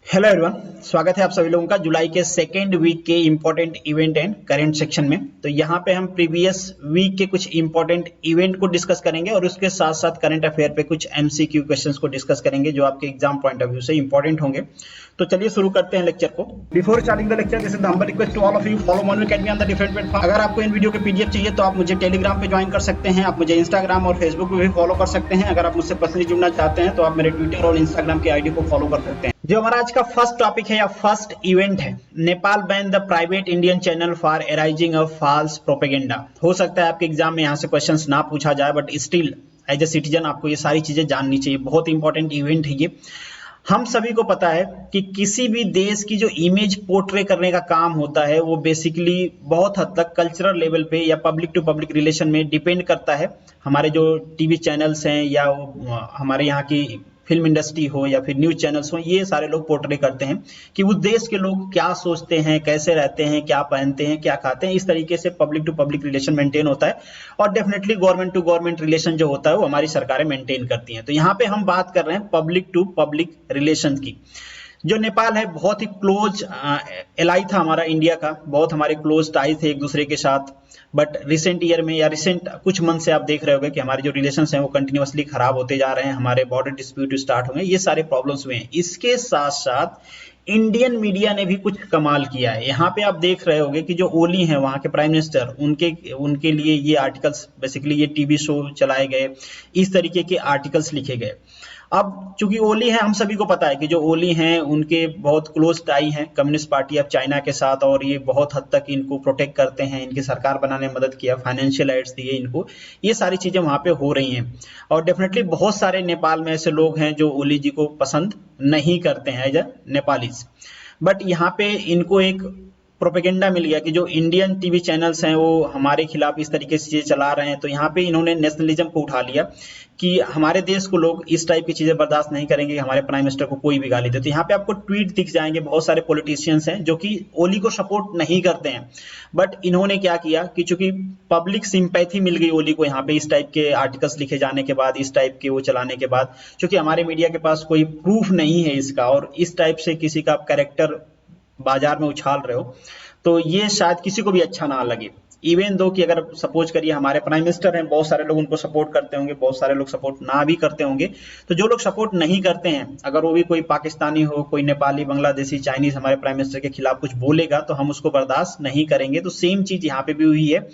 Hello everyone, स्वागत है आप सभी लोगों का जुलाई के सेकेंड वीक के important event and current section में। तो यहाँ पे हम प्रीवियस वीक के कुछ इम्पोर्टेंट इवेंट को डिस्कस करेंगे और उसके साथ साथ करंट अफेयर पे कुछ एमसीक्यू क्वेश्चंस को डिस्कस करेंगे जो आपके एग्जाम पॉइंट ऑफ व्यू से इंपॉर्टेंट होंगे। तो चलिए शुरू करते हैं लेक्चर को। Before starting the lecture, this is the humble request to all of you, follow Mon Academy on the different platform. अगर आपको इन वीडियो के पीडीएफ चाहिए तो आप मुझे टेलीग्राम पे ज्वाइन कर सकते हैं, आप मुझे इंस्टाग्राम और फेसबुक पे भी फॉलो कर सकते हैं। अगर आप मुझसे पर्सनली जुड़ना चाहते हैं तो आप मेरे ट्विटर और इंस्टाग्राम की आईडी को फॉलो कर सकते हैं। जो हमारा आज का फर्स्ट टॉपिक है या फर्स्ट इवेंट है, Nepal ban the private Indian channel for arising of false propaganda. हो सकता है आपके एग्जाम में यहाँ से क्वेश्चंस ना पूछा जाए, but still as a citizen आपको ये सारी चीजें जाननी चाहिए। बहुत इंपॉर्टेंट इवेंट है ये। हम सभी को पता है कि किसी भी देश की जो इमेज पोर्ट्रे करने का काम होता है वो बेसिकली बहुत हद तक कल्चरल लेवल पे या पब्लिक टू पब्लिक रिलेशन में डिपेंड करता है। हमारे जो टीवी चैनल्स हैं या हमारे यहाँ की फिल्म इंडस्ट्री हो या फिर न्यूज चैनल्स हो, ये सारे लोग पोर्ट्रे करते हैं कि उस देश के लोग क्या सोचते हैं, कैसे रहते हैं, क्या पहनते हैं, क्या खाते हैं। इस तरीके से public to public relation maintain होता है और definitely government to government relation जो होता है वो हमारी सरकारें मेंटेन करती हैं। तो यहाँ पे हम बात कर रहे हैं पब्लिक टू पब्लिक रिलेशन की। जो नेपाल है बहुत ही क्लोज एलाई था हमारा इंडिया का, बहुत हमारे क्लोज टाई थे एक दूसरे के साथ। बट रिसेंट ईयर में या रिसेंट कुछ मंथ से आप देख रहे होंगे कि हमारे जो रिलेशंस हैं वो कंटिन्यूअसली खराब होते जा रहे हैं, हमारे बॉर्डर डिस्प्यूट स्टार्ट हो गए, ये सारे प्रॉब्लम्स हुए हैं। इसके साथ साथ इंडियन मीडिया ने भी कुछ कमाल किया है। यहाँ पे आप देख रहे होंगे कि जो ओली हैं वहां के प्राइम मिनिस्टर, उनके लिए ये आर्टिकल्स, बेसिकली ये टीवी शो चलाए गए, इस तरीके के आर्टिकल्स लिखे गए। अब चूंकि ओली है, हम सभी को पता है कि जो ओली हैं उनके बहुत क्लोज टाई हैं कम्युनिस्ट पार्टी ऑफ चाइना के साथ, और ये बहुत हद तक इनको प्रोटेक्ट करते हैं, इनकी सरकार बनाने में मदद किया, फाइनेंशियल एड्स दिए इनको। ये सारी चीजें वहां पे हो रही हैं और डेफिनेटली बहुत सारे नेपाल में ऐसे लोग हैं जो ओली जी को पसंद नहीं करते हैं एज अ नेपालीज। बट यहाँ पे इनको एक प्रोपेगेंडा मिल गया कि जो इंडियन टीवी चैनल्स हैं वो हमारे खिलाफ इस तरीके से चीजें चला रहे हैं। तो यहाँ पे इन्होंने नेशनलिज्म को उठा लिया कि हमारे देश को लोग इस टाइप की चीजें बर्दाश्त नहीं करेंगे, हमारे प्राइम मिनिस्टर को कोई भी गाली दे। तो यहाँ पे आपको ट्वीट दिख जाएंगे, बहुत सारे पॉलिटिशियंस हैं जो कि ओली को सपोर्ट नहीं करते हैं। बट इन्होंने क्या किया कि चूंकि पब्लिक सिंपैथी मिल गई ओली को यहाँ पे इस टाइप के आर्टिकल्स लिखे जाने के बाद, इस टाइप के वो चलाने के बाद, चूंकि हमारे मीडिया के पास कोई प्रूफ नहीं है इसका और इस टाइप से किसी का आप कैरेक्टर बाजार में उछाल रहे हो, तो ये शायद किसी को भी अच्छा ना लगे। इवन दो कि अगर सपोज करिए हमारे प्राइम मिनिस्टर हैं, बहुत सारे लोग उनको सपोर्ट करते होंगे, बहुत सारे लोग सपोर्ट ना भी करते होंगे। तो जो लोग सपोर्ट नहीं करते हैं, अगर वो भी कोई पाकिस्तानी हो, कोई नेपाली, बांग्लादेशी, चाइनीज हमारे प्राइम मिनिस्टर के खिलाफ कुछ बोलेगा तो हम उसको बर्दाश्त नहीं करेंगे। तो सेम चीज यहाँ पे भी हुई है।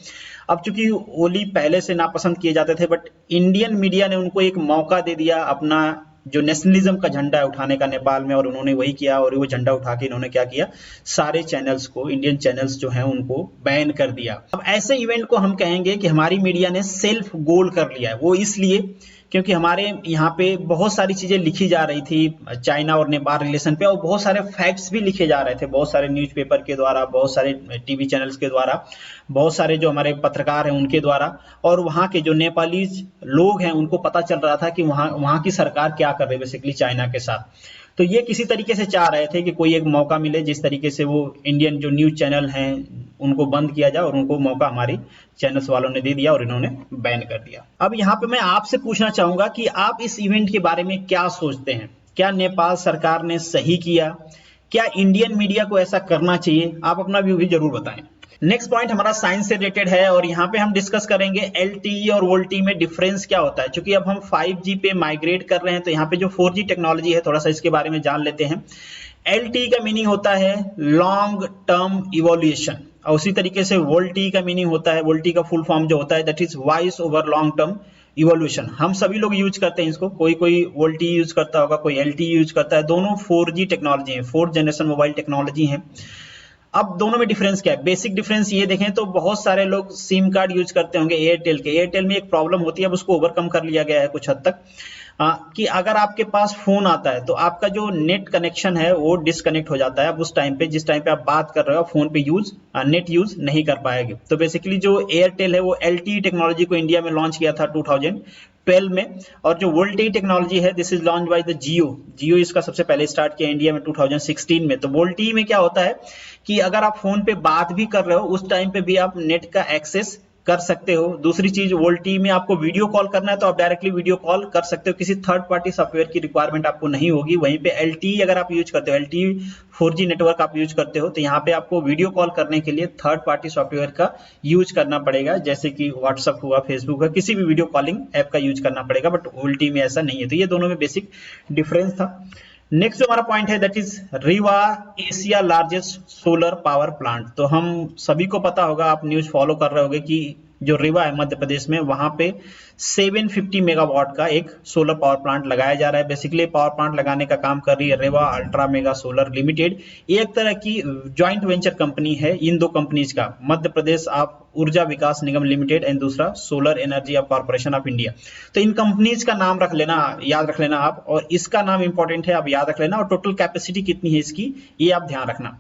अब चूंकि ओली पहले से नापसंद किए जाते थे, बट इंडियन मीडिया ने उनको एक मौका दे दिया अपना जो नेशनलिज्म का झंडा है उठाने का नेपाल में, और उन्होंने वही किया। और वो झंडा उठा के इन्होंने क्या किया, सारे चैनल्स को, इंडियन चैनल्स जो हैं उनको बैन कर दिया। अब ऐसे इवेंट को हम कहेंगे कि हमारी मीडिया ने सेल्फ गोल कर लिया है। वो इसलिए क्योंकि हमारे यहाँ पे बहुत सारी चीजें लिखी जा रही थी चाइना और नेपाल रिलेशन पे, और बहुत सारे फैक्ट्स भी लिखे जा रहे थे, बहुत सारे न्यूज़पेपर के द्वारा, बहुत सारे टीवी चैनल्स के द्वारा, बहुत सारे जो हमारे पत्रकार हैं उनके द्वारा। और वहाँ के जो नेपाली लोग हैं उनको पता चल रहा था कि वहाँ की सरकार क्या कर रही है बेसिकली चाइना के साथ। तो ये किसी तरीके से चाह रहे थे कि कोई एक मौका मिले जिस तरीके से वो इंडियन जो न्यूज चैनल हैं उनको बंद किया जाए, और उनको मौका हमारी चैनल्स वालों ने दे दिया और इन्होंने बैन कर दिया। अब यहाँ पे मैं आपसे पूछना चाहूंगा कि आप इस इवेंट के बारे में क्या सोचते हैं? क्या नेपाल सरकार ने सही किया? क्या इंडियन मीडिया को ऐसा करना चाहिए? आप अपना व्यू भी जरूर बताएं। नेक्स्ट पॉइंट हमारा साइंस से रिलेटेड है और यहाँ पे हम डिस्कस करेंगे LTE और वोल्टी में डिफरेंस क्या होता है। क्योंकि अब हम 5G पे माइग्रेट कर रहे हैं तो यहाँ पे जो 4G टेक्नोलॉजी है, थोड़ा सा इसके बारे में जान लेते हैं। LTE का मीनिंग होता है लॉन्ग टर्म इवोल्यूशन, और उसी तरीके से वोल्टी का मीनिंग होता है, वोल्टी का फुल फॉर्म जो होता है that is voice over long term evolution. हम सभी लोग यूज करते हैं इसको, कोई कोई वोल्टी यूज करता होगा, कोई LTE यूज करता है। दोनों 4G टेक्नोलॉजी है, 4th जनरेशन मोबाइल टेक्नोलॉजी है। अब दोनों में डिफरेंस क्या है? बेसिक डिफरेंस ये देखें तो बहुत सारे लोग सिम कार्ड यूज करते होंगे एयरटेल के। एयरटेल में एक प्रॉब्लम होती है, अब उसको ओवरकम कर लिया गया है कुछ हद तक, कि अगर आपके पास फोन आता है तो आपका जो नेट कनेक्शन है वो डिस्कनेक्ट हो जाता है। अब उस टाइम पे, जिस टाइम पे आप बात कर रहे हो, फोन पे नेट यूज नहीं कर पाएंगे। तो बेसिकली जो एयरटेल है वो LTE टेक्नोलॉजी को इंडिया में लॉन्च किया था 2012 में, और जो वोल्टी टेक्नोलॉजी है this is launch by the Jio इसका सबसे पहले स्टार्ट किया इंडिया में 2016 में। तो वोल्टी में क्या होता है कि अगर आप फोन पे बात भी कर रहे हो उस टाइम पे भी आप नेट का एक्सेस कर सकते हो। दूसरी चीज, वोल्टी में आपको वीडियो कॉल करना है तो आप डायरेक्टली वीडियो कॉल कर सकते हो, किसी थर्ड पार्टी सॉफ्टवेयर की रिक्वायरमेंट आपको नहीं होगी। वहीं पे LTE अगर आप यूज करते हो, LTE 4G नेटवर्क आप यूज करते हो, तो यहाँ पे आपको वीडियो कॉल करने के लिए थर्ड पार्टी सॉफ्टवेयर का यूज करना पड़ेगा, जैसे कि व्हाट्सअप हुआ, फेसबुक हुआ, किसी भी वीडियो कॉलिंग ऐप का यूज करना पड़ेगा, बट वोल्टी में ऐसा नहीं है। तो ये दोनों में बेसिक डिफरेंस था। नेक्स्ट जो हमारा पॉइंट है that is Rewa Asia largest solar power plant. तो हम सभी को पता होगा, आप न्यूज फॉलो कर रहे होंगे कि जो रीवा है मध्य प्रदेश में, वहां पे 750 मेगावाट का एक सोलर पावर प्लांट लगाया जा रहा है। बेसिकली पावर प्लांट लगाने का काम कर रही है रेवा अल्ट्रा मेगा सोलर लिमिटेड। ये एक तरह की ज्वाइंट वेंचर कंपनी है इन दो कंपनीज का, मध्य प्रदेश आप ऊर्जा विकास निगम लिमिटेड एंड दूसरा solar energy of corporation of India. तो इन कंपनीज का नाम रख लेना, याद रख लेना आप, और इसका नाम इंपॉर्टेंट है, आप याद रख लेना। और टोटल कैपेसिटी कितनी है इसकी, ये आप ध्यान रखना।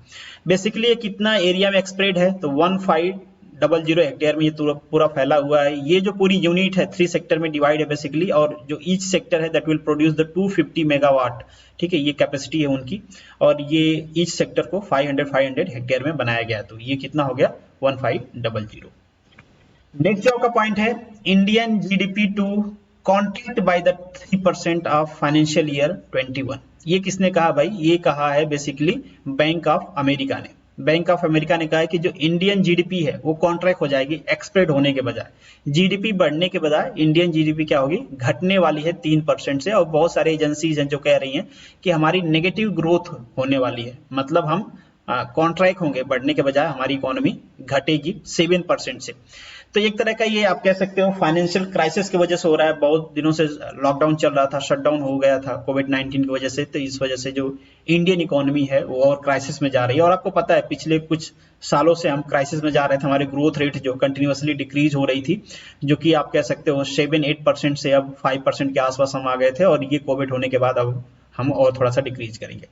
बेसिकली ये कितना एरिया में एक्सप्रेड है, तो 1500 हेक्टेयर में ये पूरा फैला हुआ है। ये जो पूरी यूनिट है 3 सेक्टर में डिवाइड है बेसिकली, और जो ईच सेक्टर है that will produce the 250 megawatt. ठीक है, ये कैपेसिटी है उनकी, और ये ईच सेक्टर को 500 हेक्टेयर में बनाया गया है। तो ये कितना हो गया, 1500। नेक्स्ट जो आपका पॉइंट है, Indian GDP to contract by the 3% of financial year 21। ये किसने कहा भाई, ये कहा है बेसिकली बैंक ऑफ अमेरिका ने। बैंक ऑफ अमेरिका ने कहा है कि जो इंडियन जीडीपी है वो कॉन्ट्रैक्ट हो जाएगी, एक्सप्रेड होने के बजाय। जीडीपी बढ़ने के बजाय इंडियन जीडीपी क्या होगी, घटने वाली है 3% से। और बहुत सारे एजेंसीज हैं जो कह रही हैं कि हमारी नेगेटिव ग्रोथ होने वाली है, मतलब हम कॉन्ट्रैक्ट होंगे, बढ़ने के बजाय हमारी इकोनॉमी घटेगी 7% से। तो एक तरह का ये आप कह सकते हो फाइनेंशियल क्राइसिस की वजह से हो रहा है। बहुत दिनों से लॉकडाउन चल रहा था, शटडाउन हो गया था कोविड-19 की वजह से। तो इस वजह से जो इंडियन इकोनॉमी है वो और क्राइसिस में जा रही है। और आपको पता है पिछले कुछ सालों से हम क्राइसिस में जा रहे थे। हमारी ग्रोथ रेट जो कंटिन्यूअसली डिक्रीज हो रही थी, जो कि आप कह सकते हो 7-8% से अब 5% के आसपास हम आ गए थे, और ये कोविड होने के बाद अब हम और थोड़ा सा डिक्रीज करेंगे।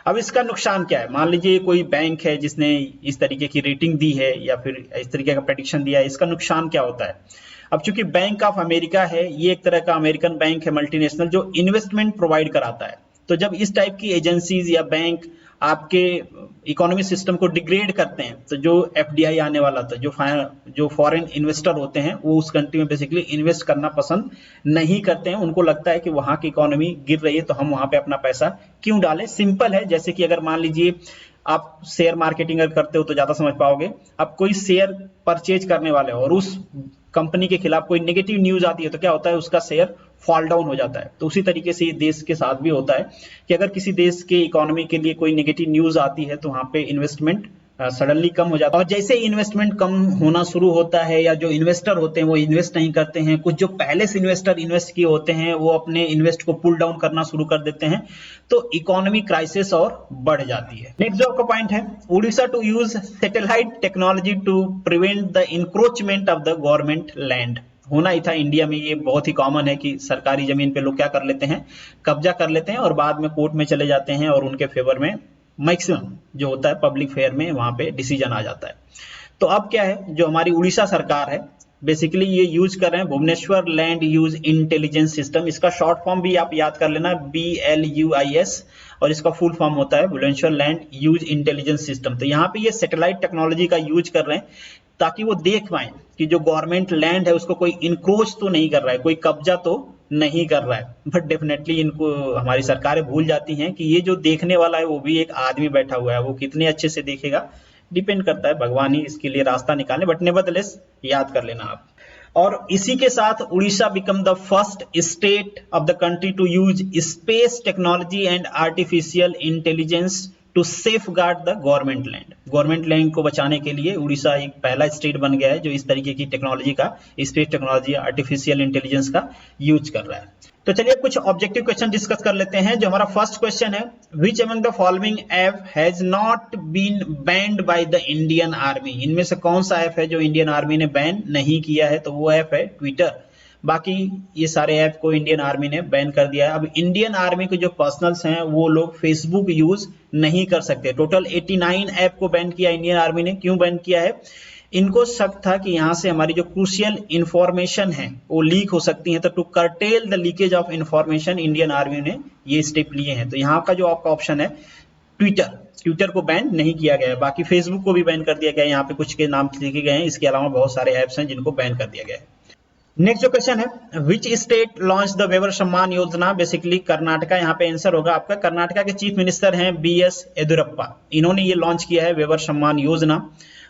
अब इसका नुकसान क्या है, मान लीजिए कोई बैंक है जिसने इस तरीके की रेटिंग दी है या फिर इस तरीके का प्रेडिक्शन दिया है, इसका नुकसान क्या होता है। अब चूंकि बैंक ऑफ अमेरिका है, ये एक तरह का अमेरिकन बैंक है मल्टीनेशनल, जो इन्वेस्टमेंट प्रोवाइड कराता है। तो जब इस टाइप की एजेंसीज या बैंक आपके इकोनॉमी सिस्टम को डिग्रेड करते हैं, तो जो एफडीआई आने वाला था, जो फॉरेन इन्वेस्टर होते हैं, वो उस कंट्री में बेसिकली इन्वेस्ट करना पसंद नहीं करते हैं। उनको लगता है कि वहां की इकोनॉमी गिर रही है, तो हम वहां पे अपना पैसा क्यों डालें। सिंपल है, जैसे कि अगर मान लीजिए आप शेयर मार्केटिंग अगर करते हो तो ज्यादा समझ पाओगे। आप कोई शेयर परचेज करने वाले हो और उस कंपनी के खिलाफ कोई नेगेटिव न्यूज आती है, तो क्या होता है, उसका शेयर फॉल डाउन हो जाता है। तो उसी तरीके से ये देश के साथ भी होता है कि अगर किसी देश के इकोनॉमी के लिए कोई नेगेटिव न्यूज आती है, तो वहां पे इन्वेस्टमेंट सडनली कम हो जाता है। और जैसे इन्वेस्टमेंट कम होना शुरू होता है, या जो इन्वेस्टर होते हैं वो इन्वेस्ट नहीं करते हैं, कुछ जो पहले से इन्वेस्टर इन्वेस्ट किए होते हैं वो अपने इन्वेस्ट को पुल डाउन करना शुरू कर देते हैं, तो इकोनॉमी क्राइसिस और बढ़ जाती है। नेक्स्ट जो आपका पॉइंट है, Odisha to use satellite technology to prevent the encroachment of the government land. होना ही था इंडिया में, ये बहुत ही कॉमन है कि सरकारी जमीन पे लोग क्या कर लेते हैं, कब्जा कर लेते हैं, और बाद में कोर्ट में चले जाते हैं और उनके फेवर में मैक्सिमम जो होता है पब्लिक फेयर में वहां पे डिसीजन आ जाता है। तो अब क्या है, जो हमारी उड़ीसा सरकार है बेसिकली ये यूज कर रहे हैं Bhubaneswar land use intelligence system. इसका शॉर्ट फॉर्म भी आप याद कर लेना, BLUIS, और इसका फुल फॉर्म होता है Bhubaneswar land use intelligence system. तो यहाँ पे ये सैटेलाइट टेक्नोलॉजी का यूज कर रहे हैं ताकि वो देख पाए कि जो गवर्नमेंट लैंड है उसको कोई इनक्रोच तो नहीं कर रहा है, कोई कब्जा तो नहीं कर रहा है। बट डेफिनेटली इनको हमारी सरकारें भूल जाती हैं कि ये जो देखने वाला है वो भी एक आदमी बैठा हुआ है, वो कितने अच्छे से देखेगा डिपेंड करता है, भगवान ही इसके लिए रास्ता निकाले। बट नेवरदलेस याद कर लेना आप। और इसी के साथ Odisha become the first state of the country to use space technology and artificial intelligence to safeguard the government land. Government land को बचाने के लिए उड़ीसा एक पहला स्टेट बन गया है जो इस तरीके की टेक्नोलॉजी का, स्पेस टेक्नोलॉजी, आर्टिफिशियल इंटेलिजेंस का यूज कर रहा है। तो चलिए कुछ ऑब्जेक्टिव क्वेश्चन डिस्कस कर लेते हैं। जो हमारा फर्स्ट क्वेश्चन है, which among the following app has not been banned by the Indian army. इनमें से कौन सा ऐप है जो इंडियन आर्मी ने बैन नहीं किया है, तो वो ऐप है ट्विटर। बाकी ये सारे ऐप को इंडियन आर्मी ने बैन कर दिया है। अब इंडियन आर्मी के जो पर्सनल्स हैं वो लोग फेसबुक यूज नहीं कर सकते। टोटल 89 ऐप को बैन किया इंडियन आर्मी ने। क्यों बैन किया है, इनको शक था कि यहाँ से हमारी जो क्रूशियल इंफॉर्मेशन है वो लीक हो सकती है। तो to curtail the leakage of information Indian army ने ये स्टेप लिए हैं। तो यहाँ का जो आपका ऑप्शन है ट्विटर को बैन नहीं किया गया है, बाकी फेसबुक को भी बैन कर दिया गया है। यहाँ पे कुछ के नाम लिखे गए हैं, इसके अलावा बहुत सारे ऐप्स हैं जिनको बैन कर दिया गया है। नेक्स्ट जो क्वेश्चन है, which state launch the waiver सम्मान योजना? बेसिकली कर्नाटका यहाँ पे आंसर होगा आपका। कर्नाटका के चीफ मिनिस्टर हैं BS येदियुरप्पा, इन्होंने ये लॉन्च किया है वेवर सम्मान योजना।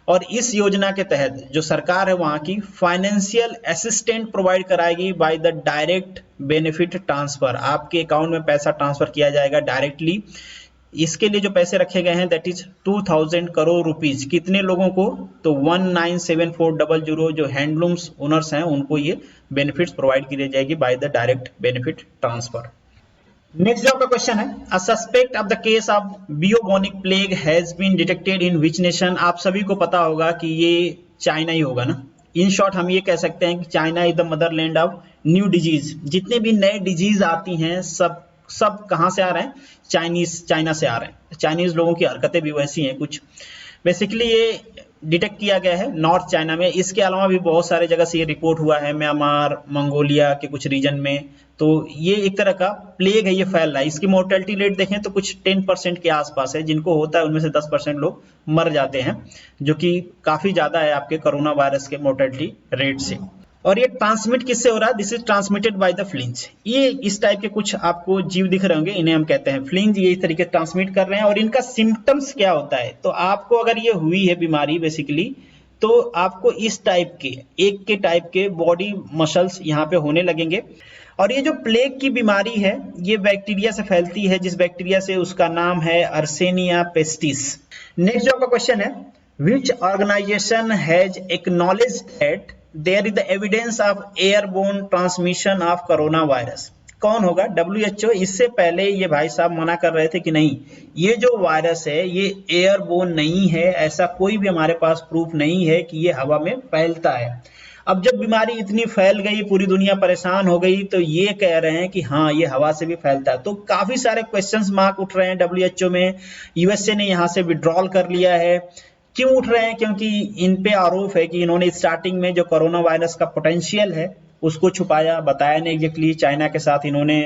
और इस योजना के तहत जो सरकार है वहां की फाइनेंशियल असिस्टेंट प्रोवाइड कराएगी bye the direct benefit transfer. आपके अकाउंट में पैसा ट्रांसफर किया जाएगा डायरेक्टली। इसके लिए जो पैसे रखे गए हैं दैट इज 2000 करोड़ रुपीज। कितने लोगों को? तो 197400 जो हैंडलूम्स ओनर्स हैं उनको ये बेनिफिट्स प्रोवाइड की जाएगी by the direct benefit transfer. Next जो आपका क्वेश्चन है, a suspect of the case of bubonic plague has been detected in which nation? आप सभी को पता होगा कि ये चाइना ही होगा ना। इन शॉर्ट हम ये कह सकते हैं कि China is the Motherland of new disease. जितने भी नए डिजीज आती हैं सब कहाँ से आ रहे हैं? चाइना से आ रहे हैं। चाइनीज लोगों की हरकतें भी वैसी हैं कुछ। बेसिकली ये डिटेक्ट किया गया है नॉर्थ चाइना में। इसके अलावा भी बहुत सारे जगह से ये रिपोर्ट हुआ है, म्यांमार, मंगोलिया के कुछ रीजन में। तो ये एक तरह का प्लेग है, ये फैल रहा है। इसकी मोर्टेलिटी रेट देखें तो कुछ 10% के आसपास है। जिनको होता है उनमें से 10% लोग मर जाते हैं, जो कि काफी ज्यादा है आपके कोरोना वायरस के मोर्टेलिटी रेट से। और ये ट्रांसमिट किससे हो रहा है? This is transmitted by the फ्लिंज। ये इस टाइप के कुछ आपको जीव दिख रहे होंगे, इन्हें हम कहते हैं फ्लिंज। ये इस तरीके से ट्रांसमिट कर रहे हैं। और इनका सिम्टम्स क्या होता है? तो आपको अगर ये हुई है बीमारी बेसिकली, तो आपको इस टाइप के एक के टाइप के बॉडी मसल्स यहाँ पे होने लगेंगे। और ये जो प्लेग की बीमारी है ये बैक्टीरिया से फैलती है, जिस बैक्टीरिया से उसका नाम है अर्सेनिया पेस्टिस। नेक्स्ट जो आपका क्वेश्चन है, which organization has acknowledged that there is the evidence of airborne transmission of corona virus? कौन होगा? WHO। इससे पहले ये भाई साहब मना कर रहे थे कि नहीं, ये जो वायरस है ये एयरबोर्न नहीं है, ऐसा कोई भी हमारे पास प्रूफ नहीं है कि ये हवा में फैलता है। अब जब बीमारी इतनी फैल गई, पूरी दुनिया परेशान हो गई, तो ये कह रहे हैं कि हाँ ये हवा से भी फैलता है। तो काफी सारे क्वेश्चंस मार्क उठ रहे हैं WHO में। USA ने यहाँ से विड्रॉल कर लिया है। क्यों उठ रहे हैं? क्योंकि इन पे आरोप है कि इन्होंने स्टार्टिंग में जो कोरोना वायरस का पोटेंशियल है उसको छुपाया, बताया नहीं एग्जैक्टली। चाइना के साथ इन्होंने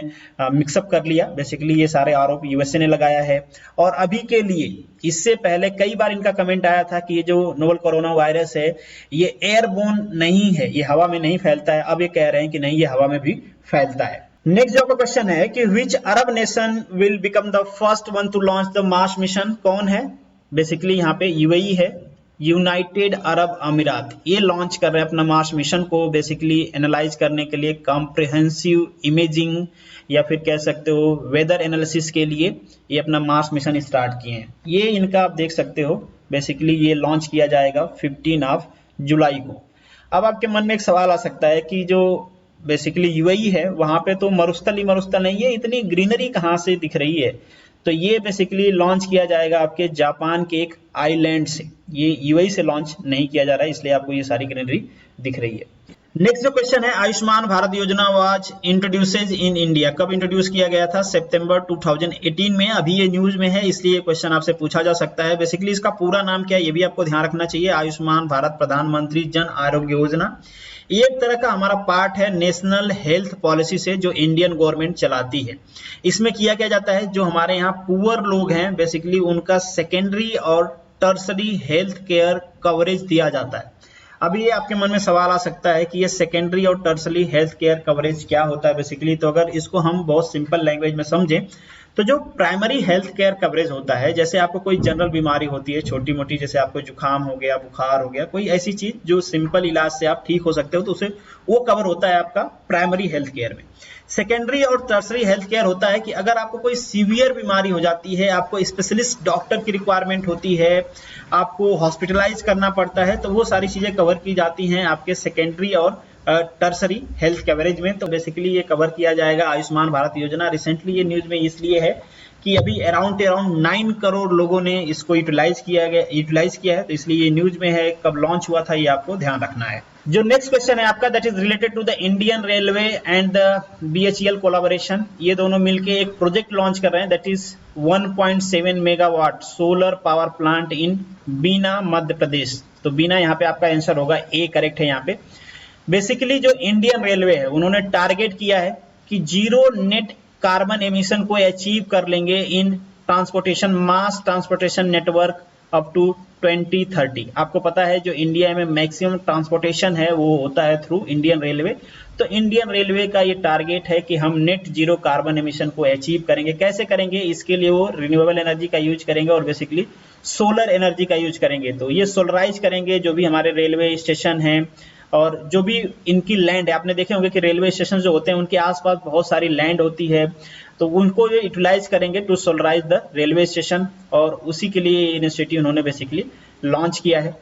मिक्सअप कर लिया। बेसिकली ये सारे आरोप USA ने लगाया है। और अभी के लिए, इससे पहले कई बार इनका कमेंट आया था कि ये जो नोवल कोरोना वायरस है ये एयरबोर्न नहीं है, ये हवा में नहीं फैलता है। अब ये कह रहे हैं कि नहीं, ये हवा में भी फैलता है। नेक्स्ट जो आपका क्वेश्चन है कि which Arab nation will become the first one to launch the Mars mission? कौन है? बेसिकली यहाँ पे UAE है, यूनाइटेड अरब अमीरात। ये लॉन्च कर रहे हैं अपना मार्स मिशन को बेसिकली एनालाइज करने के लिए, कॉम्प्रिहेंसिव इमेजिंग या फिर कह सकते हो वेदर एनालिसिस के लिए ये अपना मार्स मिशन स्टार्ट किए हैं। ये इनका आप देख सकते हो, बेसिकली ये लॉन्च किया जाएगा 15 जुलाई को। अब आपके मन में एक सवाल आ सकता है कि जो बेसिकली UAE है वहां पे तो मरुस्थल ही मरुस्थल नहीं है, इतनी ग्रीनरी कहाँ से दिख रही है? तो ये बेसिकली लॉन्च किया जाएगा आपके जापान के एक आइलैंड से। ये UAE से लॉन्च नहीं किया जा रहा है, इसलिए आपको ये सारी ग्रीनरी दिख रही है। नेक्स्ट जो क्वेश्चन है, आयुष्मान भारत योजना वाज इंट्रोड्यूसेड इन इंडिया। कब इंट्रोड्यूस किया गया था? सितंबर 2018 में। अभी ये न्यूज में है, इसलिए क्वेश्चन आपसे पूछा जा सकता है। बेसिकली इसका पूरा नाम क्या है ये भी आपको ध्यान रखना चाहिए। आयुष्मान भारत प्रधानमंत्री जन आरोग्य योजना। ये एक तरह का हमारा पार्ट है नेशनल हेल्थ पॉलिसी से, जो इंडियन गवर्नमेंट चलाती है। इसमें किया क्या जाता है, जो हमारे यहाँ पुअर लोग हैं बेसिकली उनका सेकेंडरी और टर्सरी हेल्थ केयर कवरेज दिया जाता है। अभी ये आपके मन में सवाल आ सकता है कि ये सेकेंडरी और टर्सरी हेल्थ केयर कवरेज क्या होता है बेसिकली। तो अगर इसको हम बहुत सिंपल लैंग्वेज में समझें तो जो प्राइमरी हेल्थ केयर कवरेज होता है, जैसे आपको कोई जनरल बीमारी होती है छोटी मोटी, जैसे आपको जुकाम हो गया, बुखार हो गया, कोई ऐसी चीज जो सिंपल इलाज से आप ठीक हो सकते हो, तो उसे वो कवर होता है आपका प्राइमरी हेल्थ केयर में। सेकेंडरी और टर्सरी हेल्थ केयर होता है कि अगर आपको कोई सीवियर बीमारी हो जाती है, आपको स्पेशलिस्ट डॉक्टर की रिक्वायरमेंट होती है, आपको हॉस्पिटलाइज करना पड़ता है, तो वो सारी चीजें कवर की जाती हैं आपके सेकेंडरी और टर्सरी हेल्थ कवरेज में। तो बेसिकली ये कवर किया जाएगा आयुष्मान भारत योजना। रिसेंटली ये न्यूज में इसलिए है कि अभी अराउंड 9 करोड़ लोगों ने इसको यूटिलाइज किया है, तो इसलिए ये न्यूज में है। कब लॉन्च हुआ था ये आपको ध्यान रखना है। जो नेक्स्ट क्वेश्चन है आपका, that is related to the Indian railway and the BHEL collaboration. ये दोनों मिलके एक प्रोजेक्ट लॉन्च कर रहे हैं, that is 1.7 megawatt solar power plant in Bina Madhya Pradesh. तो बीना यहाँ पे आपका आंसर होगा ए, करेक्ट है यहाँ पे। बेसिकली जो इंडियन रेलवे है उन्होंने टारगेट किया है कि जीरो नेट कार्बन एमिशन को अचीव कर लेंगे in transportation mass transportation network up to 2030। आपको पता है जो इंडिया में मैक्सिमम ट्रांसपोर्टेशन है वो होता है थ्रू इंडियन रेलवे। तो इंडियन रेलवे का ये टारगेट है कि हम नेट जीरो कार्बन एमिशन को अचीव करेंगे। कैसे करेंगे? इसके लिए वो रिन्यूएबल एनर्जी का यूज करेंगे और बेसिकली सोलर एनर्जी का यूज करेंगे। तो ये सोलराइज करेंगे जो भी हमारे रेलवे स्टेशन हैं और जो भी इनकी लैंड है। आपने देखे होंगे कि रेलवे स्टेशन जो होते हैं उनके आसपास बहुत सारी लैंड होती है, तो उनको ये यूटिलाइज करेंगे to solarize the railway station, और उसी के लिए इनिशिएटिव उन्होंने बेसिकली लॉन्च किया है।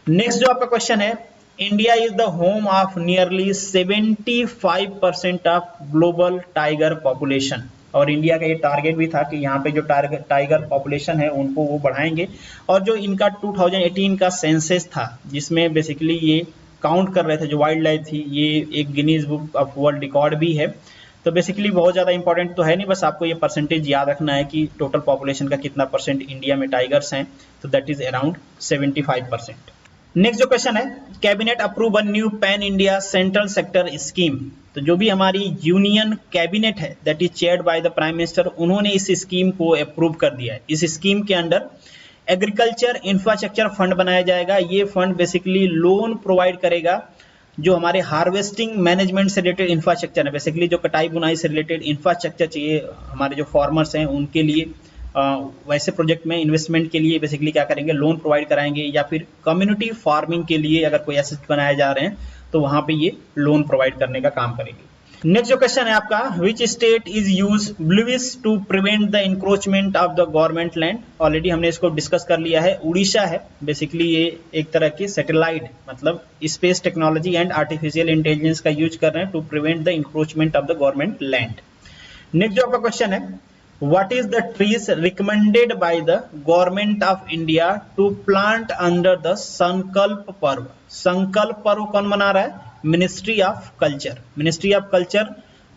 नेक्स्ट जो आपका क्वेश्चन है, India is the home of nearly 75% of global tiger population. और इंडिया का ये टारगेट भी था कि यहाँ पे जो टाइगर पॉपुलेशन है उनको वो बढ़ाएंगे। और जो इनका 2018 का सेंसस था जिसमें बेसिकली ये काउंट कर रहे थे जो वाइल्ड लाइफ थी, ये एक Guinness book of world record भी है। तो बेसिकली बहुत ज़्यादा इंपॉर्टेंट तो है नहीं, बस आपको ये परसेंटेज याद रखना है कि टोटल पॉपुलेशन का कितना परसेंट इंडिया में टाइगर्स हैं। तो दैट इज अराउंड 75%। नेक्स्ट जो क्वेश्चन है, cabinet approve a new pan India central sector scheme. तो जो भी हमारी यूनियन कैबिनेट है that is chaired by the prime minister, उन्होंने इस स्कीम को अप्रूव कर दिया है। इस स्कीम के अंडर एग्रीकल्चर इंफ्रास्ट्रक्चर फंड बनाया जाएगा। ये फंड बेसिकली लोन प्रोवाइड करेगा जो हमारे हार्वेस्टिंग मैनेजमेंट से रिलेटेड इंफ्रास्ट्रक्चर है, बेसिकली जो कटाई बुनाई से रिलेटेड इंफ्रास्ट्रक्चर चाहिए हमारे जो फार्मर्स हैं उनके लिए, वैसे प्रोजेक्ट में इन्वेस्टमेंट के लिए बेसिकली क्या करेंगे, लोन प्रोवाइड कराएंगे। या फिर कम्युनिटी फार्मिंग के लिए अगर कोई एसेट बनाए जा रहे हैं तो वहां पे ये लोन प्रोवाइड करने का काम करेंगे। नेक्स्ट जो क्वेश्चन है आपका, which state is use BLUIS to prevent the encroachment of the government land. Already हमने इसको डिस्कस कर लिया है, उड़ीसा है। बेसिकली ये एक तरह की सैटेलाइट मतलब space technology and artificial intelligence का यूज कर रहे हैं to prevent the encroachment of the government land. Next जो आपका क्वेश्चन है, what is the trees recommended by the government of India to plant under the संकल्प पर्व। संकल्प पर्व कौन मना रहा है? Ministry of culture. Ministry of culture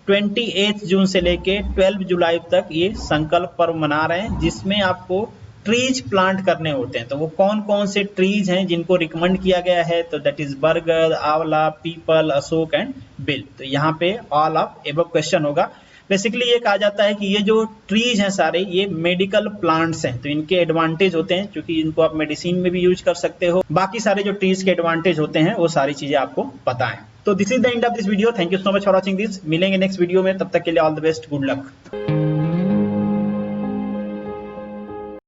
28 जून से लेके 12 जुलाई तक ये संकल्प पर्व मना रहे हैं, जिसमें आपको ट्रीज प्लांट करने होते हैं। तो वो कौन कौन से ट्रीज हैं जिनको रिकमेंड किया गया है? तो दैट इज बरगद, आंवला, पीपल, अशोक एंड बिल। तो यहाँ पे ऑल ऑफ एबव क्वेश्चन होगा। बेसिकली ये कहा जाता है कि ये जो ट्रीज हैं सारे ये मेडिकल प्लांट्स हैं, तो इनके एडवांटेज होते हैं क्योंकि इनको आप मेडिसिन में भी यूज कर सकते हो। बाकी सारे जो ट्रीज के एडवांटेज होते हैं वो सारी चीजें आपको पता है। तो this is the end of this video. Thank you so much for watching this. मिलेंगे नेक्स्ट वीडियो में, तब तक के लिए all the best, good luck.